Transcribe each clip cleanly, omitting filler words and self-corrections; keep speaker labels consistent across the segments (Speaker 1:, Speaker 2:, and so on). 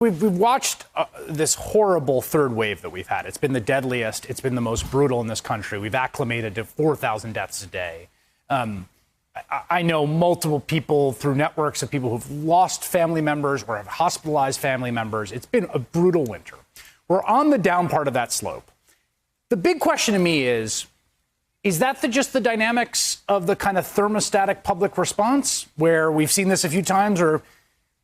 Speaker 1: We've watched this horrible third wave that we've had. It's been the deadliest. It's been the most brutal in this country. We've acclimated to 4,000 deaths a day. I know multiple people through networks of people who've lost family members or have hospitalized family members. It's been a brutal winter. We're on the down part of that slope. The big question to me is that just the dynamics of the kind of thermostatic public response, where we've seen this a few times, or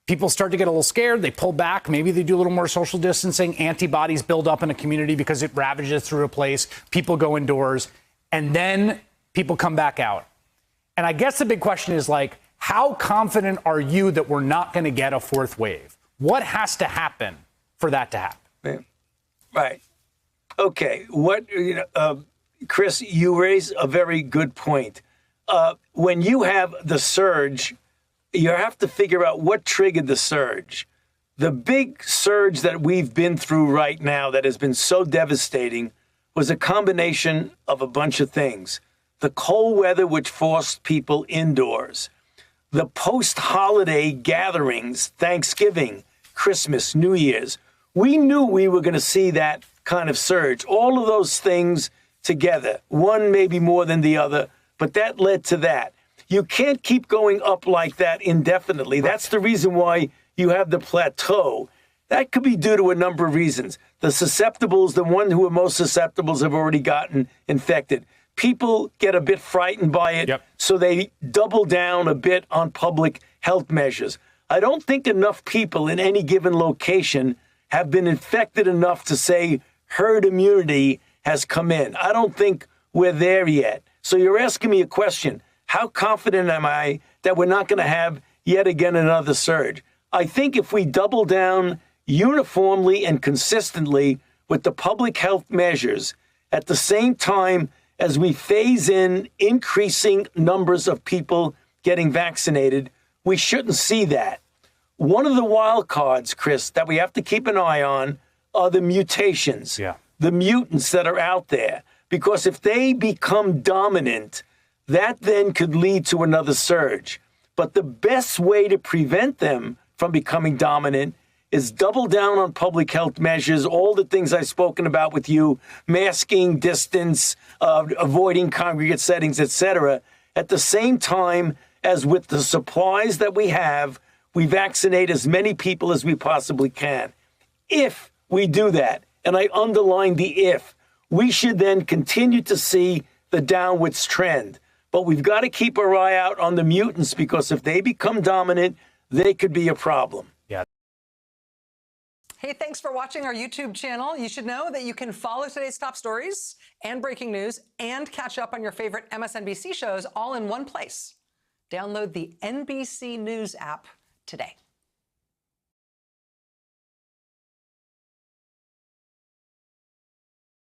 Speaker 1: people start to get a little scared, they pull back, maybe they do a little more social distancing, antibodies build up in a community because it ravages through a place, people go indoors, and then people come back out. And I guess the big question is, like, how confident are you that we're not going to get a fourth wave? What has to happen for that to happen?
Speaker 2: Right. Okay. Chris, you raise a very good point. When you have the surge, you have to figure out what triggered the surge. The big surge that we've been through right now that has been so devastating was a combination of a bunch of things. The cold weather, which forced people indoors. The post-holiday gatherings, Thanksgiving, Christmas, New Year's. We knew we were going to see that kind of surge. All of those things together, one maybe more than the other, but that led to that. You can't keep going up like that indefinitely. That's the reason why you have the plateau. That could be due to a number of reasons. The susceptibles, the ones who are most susceptible have already gotten infected. People get a bit frightened by it, so they double down a bit on public health measures. I don't think enough people in any given location have been infected enough to say herd immunity has come in. I don't think we're there yet. So you're asking me a question. How confident am I that we're not going to have yet again another surge? I think if we double down uniformly and consistently with the public health measures at the same time as we phase in increasing numbers of people getting vaccinated, we shouldn't see that. One of the wild cards, Chris, that we have to keep an eye on are the mutations, the mutants that are out there. Because if they become dominant, that then could lead to another surge. But the best way to prevent them from becoming dominant is double down on public health measures, all the things I've spoken about with you, masking, distance, avoiding congregate settings, etc. At the same time as with the supplies that we have, we vaccinate as many people as we possibly can. If we do that, and I underline the if, we should then continue to see the downwards trend. But we've got to keep our eye out on the mutants, because if they become dominant, they could be a problem.
Speaker 3: Hey, thanks for watching our YouTube channel. You should know that you can follow today's top stories and breaking news and catch up on your favorite MSNBC shows all in one place. Download the NBC News app today.